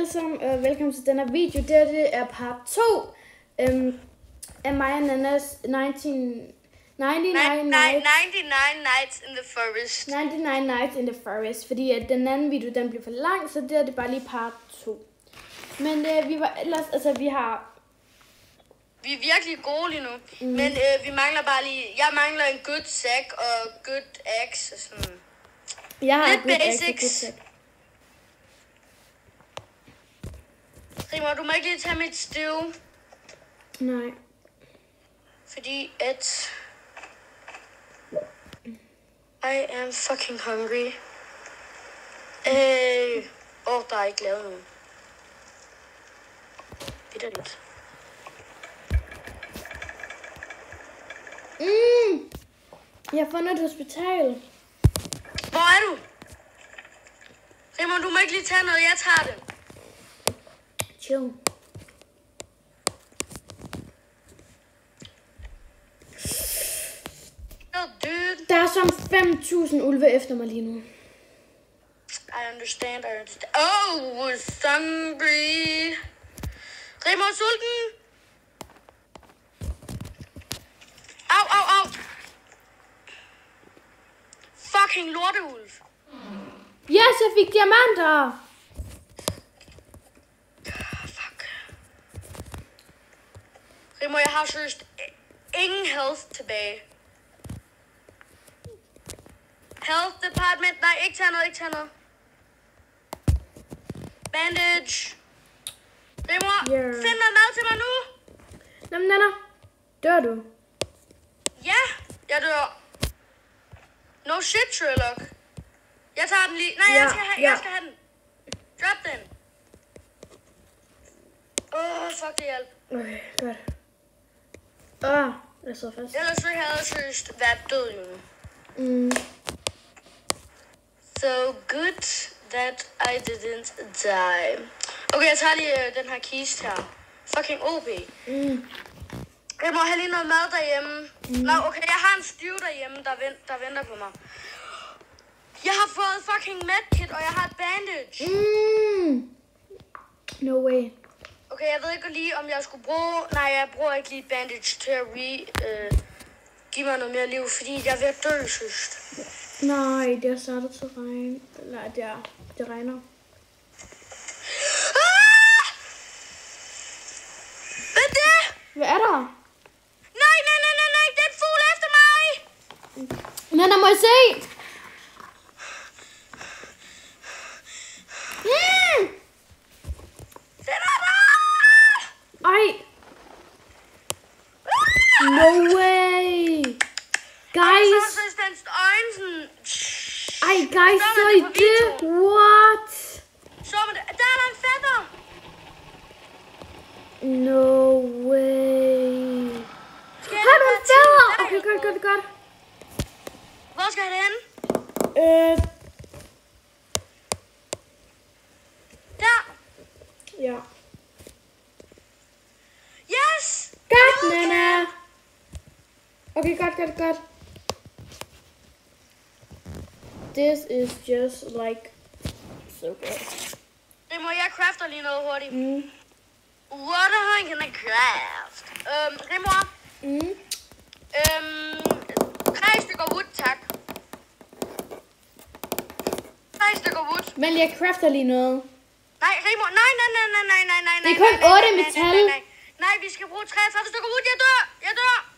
alle sammen, og velkommen til denne video. Det er part 2 af mig og Nannas 99 Nights in the Forest. 99 Nights in the Forest, fordi at den anden video, den blev for lang, så det er det bare lige part 2. Men vi var ellers, altså vi er virkelig gode lige nu, men vi mangler bare lige, jeg mangler en good sack og good axe og sådan. Jeg har lidt good basics. axe, Rimor, du må ikke lige tage mit stew. Nej. Fordi at I am fucking hungry. Der er ikke lavet nogen. Bitterligt. Jeg har fundet et hospital. Hvor er du? Rimor, du må ikke lige tage noget, jeg tager det. Chill. Dude. Der er som 5.000 ulve efter mig lige nu. I understand. Oh, hungry. Rimor, sulten. Au. Fucking lorteulv. Yes, jeg fik diamanter. Fuck. Rimor, jeg har seriøst ingen health tilbage. Health department. Nej, ikke tage noget. Bandage. Rimor, find noget mad til mig nu. Nanna, dør du? Ja, jeg dør. No shit, Sherlock. Jeg tager den lige. Nej, jeg skal have den. Drop den. Fuck, det hjælp. Okay, godt. Jeg sidder fast. Ellers så havde jeg seriøst været død nu. So good that I didn't die. Okay, jeg tager lige den her kiste her. Fucking OP. Jeg må have lige noget mad derhjemme. Nå, okay, jeg har en stew derhjemme, der venter på mig. Jeg har fået fucking medkit, og jeg har et bandage. No way. Okay, jeg ved ikke lige, om jeg skulle bruge... Nej, jeg bruger ikke lige bandage til at give mig noget mere liv, fordi jeg er ved at dø, synes. Nej, det er startet til regn. Eller det regner. Hvad er det? Hvad er der? Nej, det er en fugl efter mig! Nanna, må jeg se? Ej! No way! Guys! Ej, guys, så I det? What? Så der er der en fætter! No way! Har du en fætter? Okay, godt. Hvor skal jeg hen? Der! Ja. Yes! Godt, Nanna! Okay, godt. This is just like so good. Rimor, jeg crafter lige noget hurtigt. What can I craft? Rimor? 3 stykker wood, tak. 3 stykker wood. Men jeg crafter lige noget. Nej, Rimor, nej. Det er kun 8 metal. Nej, vi skal bruge 33 stykker wood. Jeg dør.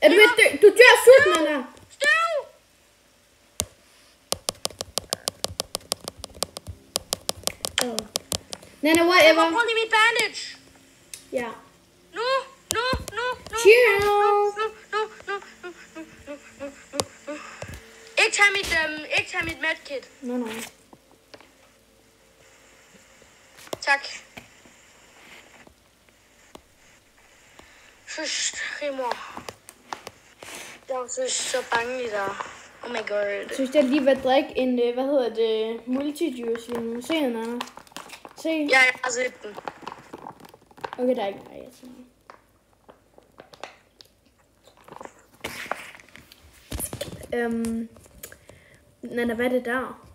Er du ved at dø? Du dør sult, Nanna. Støv! Nanna, whatever. Prøv lige mit bandage. Ja. Nu. Chill. Ikke tag mit medkit. Nej. Tak. Rimor. Jeg er så bange i dig. Oh my god. Jeg synes, jeg lige vil drikke en, multijuice lige nu. Se den, Nanna. Se. Ja, jeg har set den. Okay, der er ikke noget, jeg siger. Nanna, hvad er det der?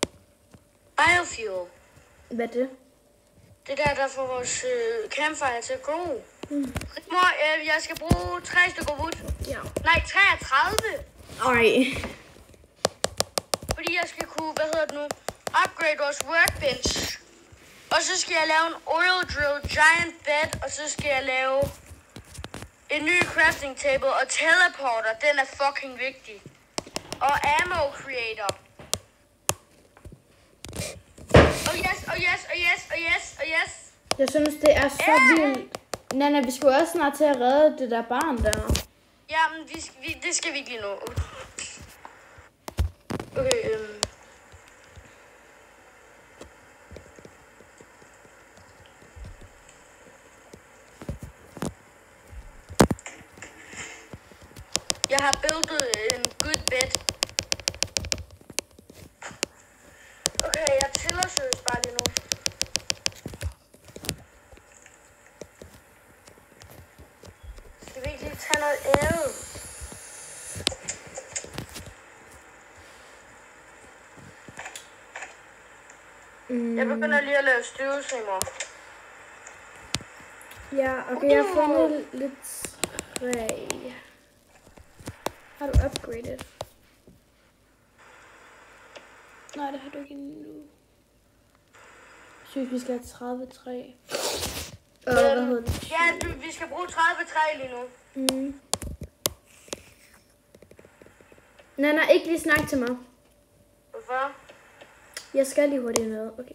Biofuel. Hvad er det? Det der får vores campfire til at gå. Mor, jeg skal bruge 3 stykker wood. Ja. Nej, 33. Ej. Fordi jeg skal kunne, upgrade vores workbench. Og så skal jeg lave en oil drill giant bed, og så skal jeg lave en ny crafting table og teleporter. Den er fucking vigtig. Og ammo creator. Yes. Jeg synes, det er så vildt. Nana, vi skulle også snart til at redde det der barn der. Ja, men det skal vi ikke lige nå. Okay, Jeg har buildet en good bed. Okay, jeg tæller seriøst bare lige nu. Skal vi ikke lige tage noget æde? Jeg begynder lige at lave støvsuger. Ja, okay, jeg har fundet lidt træ. Har du upgraded? Nej, det har du ikke endnu. Jeg synes, vi skal have 30 træ. Hvad hedder det? Ja, vi skal bruge 30 træ lige nu. Nana, ikke lige snak til mig. Hvorfor? Jeg skal lige hurtigt noget. Okay.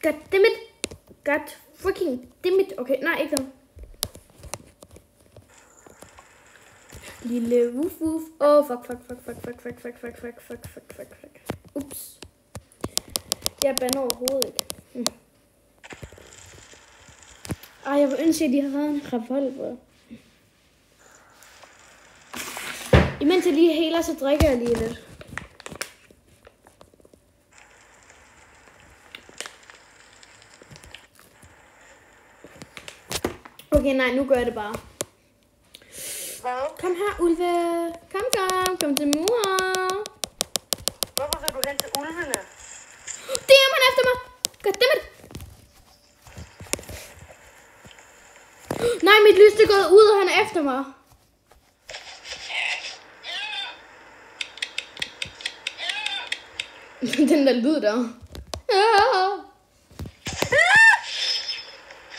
Goddammit. God freaking dammit. Okay, nej, ikke noget. Lille woof woof. Fuck. Ups. Jeg bander overhovedet ikke. Ej, jeg vil ønske, at de havde været en revolver. Imens jeg lige heler, så drikker jeg lige lidt. Okay, nej, nu gør jeg det bare. Hvad? Kom her, ulve. Kom til mor. Hvorfor vil du hen til ulvene? Damn, han er efter mig. Goddammit. Nej, mit lys er gået ud, og han er efter mig. Den der lyd der.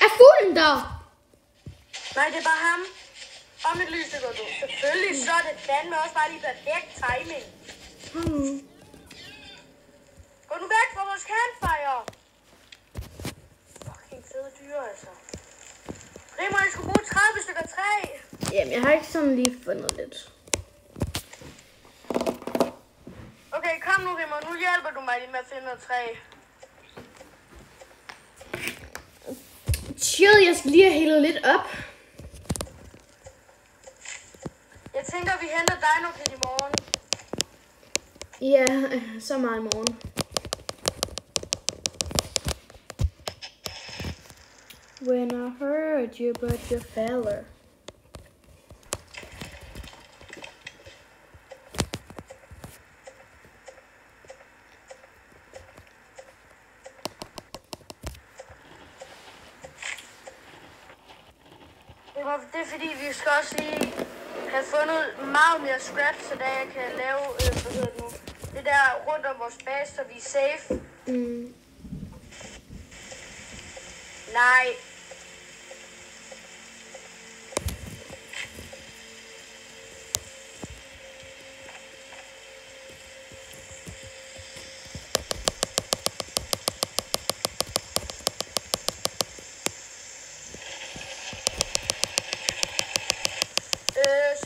Er fuglen der? Nej, det er bare ham. Og mit lys er gået ud. Selvfølgelig, så er det fandme også bare lige perfekt timing. Gå nu væk fra vores campfire. Fucking fede dyr, altså. Rimmer, jeg skulle bruge 30 stykker træ. Jamen, jeg har ikke sådan lige fundet lidt. Okay, kom nu, Rimmer. Nu hjælper du mig lige med at finde noget træ. Chill, jeg skal lige have helet lidt op. Jeg tænker, vi henter Dino-Kid i morgen. Ja, så meget i morgen. When I heard you, but you feller. Det er fordi, vi skal også lige have fundet meget mere scrap, så da jeg kan lave, det der rundt om vores base, så vi er safe. Nej.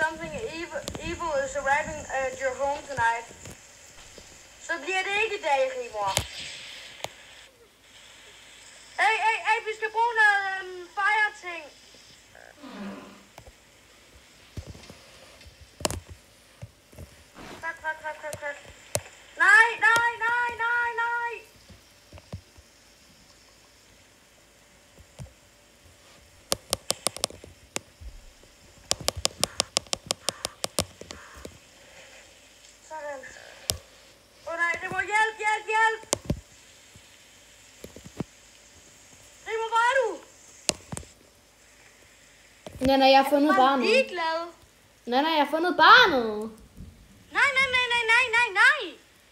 Something evil is arriving at your home tonight. Så bliver det ikke i dag, Rimor. Hey, vi skal bruge noget fire-ting. Krak. Nej. Sådan. Nej, det må hjælp. Nana, jeg har fundet Jeg er barnet. ligeglad. Nana, jeg har fundet barnet. Nej.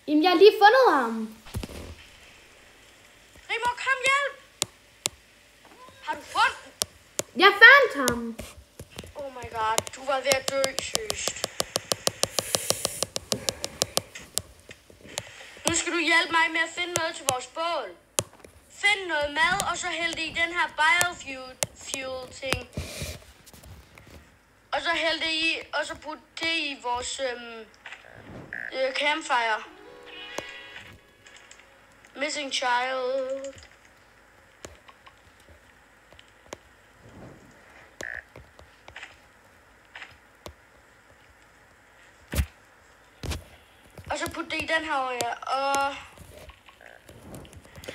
Jamen, jeg har lige fundet ham. Rigmor, kom hjælp. Har du fundet? Jeg fandt ham. Oh my god, du var ved at dø, seriøst. Nu skal du hjælpe mig med at finde noget til vores bål. Find noget mad, og så hæld det i den her biofuel ting. Og så hæld det i, og så put det i vores campfire. Missing child. Og så put det i den her øje, og...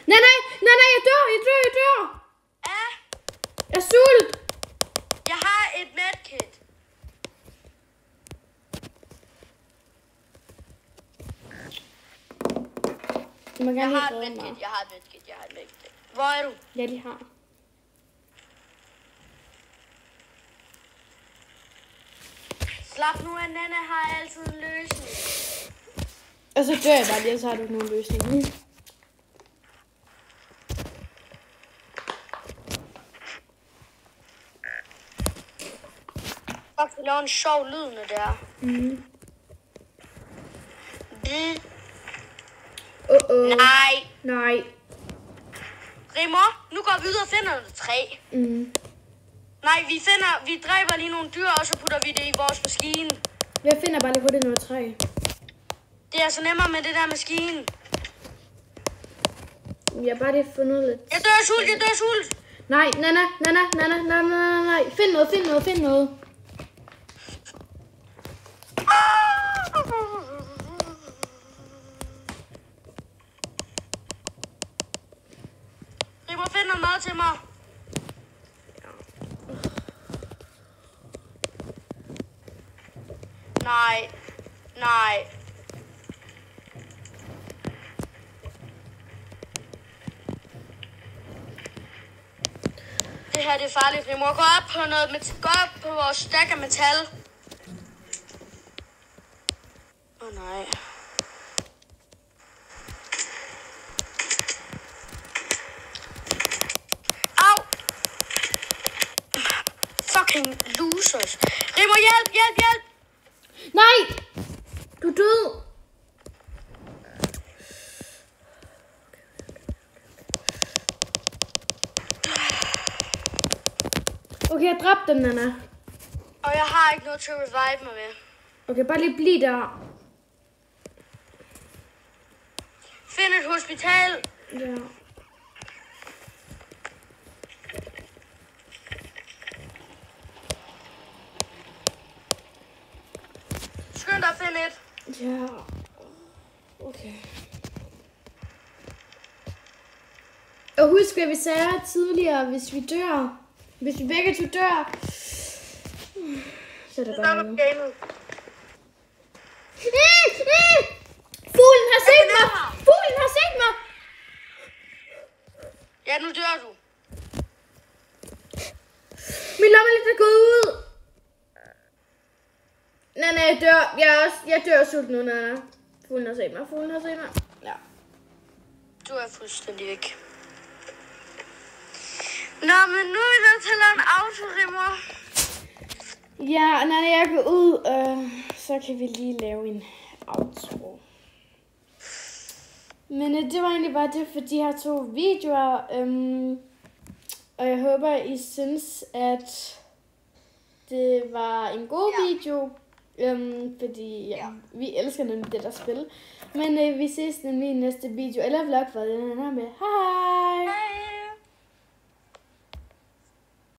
Nej, jeg dør. Ja, Jeg er sult. jeg har et medkit. Du må gerne Jeg lige har redde et mig. medkit. Hvor er du? Ja, de har. Slap nu af, Nana har altid en løsning. Og så dør jeg bare lige, og så har du ikke nogen løsning. Fuck, det laver en sjov lyd med det her. Mm. Nej. Rigmor, nu går vi ud og finder noget træ. Mm. Nej, vi dræber lige nogle dyr, og så putter vi det i vores maskine. Jeg finder bare lige på det noget træ. Det er altså nemmere med det der maskine. Jeg har bare lige fundet lidt. Jeg dør af sult. Nej. Find noget. Rigmor, find noget mad til mig. Nej. Det her det er farligt, Rigmor. Gå op på vores stak af metal. Nej. Au! Fucking losers. Rigmor, hjælp! Nej! Du er død. Okay, jeg dræbte dem, Nana. Og jeg har ikke noget til at revive mig med. Okay, bare lige bliv der. Find et hospital. Ja. Skynd dig at finde et. Ja. Okay. Og husk, hvad vi sagde tidligere, hvis vi dør. Hvis vi begge to dør. Så er det bare nu. Fuglen har set mig! Fuglen har set mig! Ja, nu dør du. Min lommelygte er gået ud. Nana, jeg dør. Jeg dør sult nu, Nana. Fuglen har set mig. Ja. Du er fuldstændig væk. Nå, men nu er vi nødt til at lave en autorimmer. Ja, Nana, jeg går ud, så kan vi lige lave en outro. Men det var egentlig bare det for de her 2 videoer. Og jeg håber, I synes, at det var en god video. Fordi vi elsker nemlig det der spil. Men vi ses nemlig i næste video eller vlog, hvor den er med. Hej!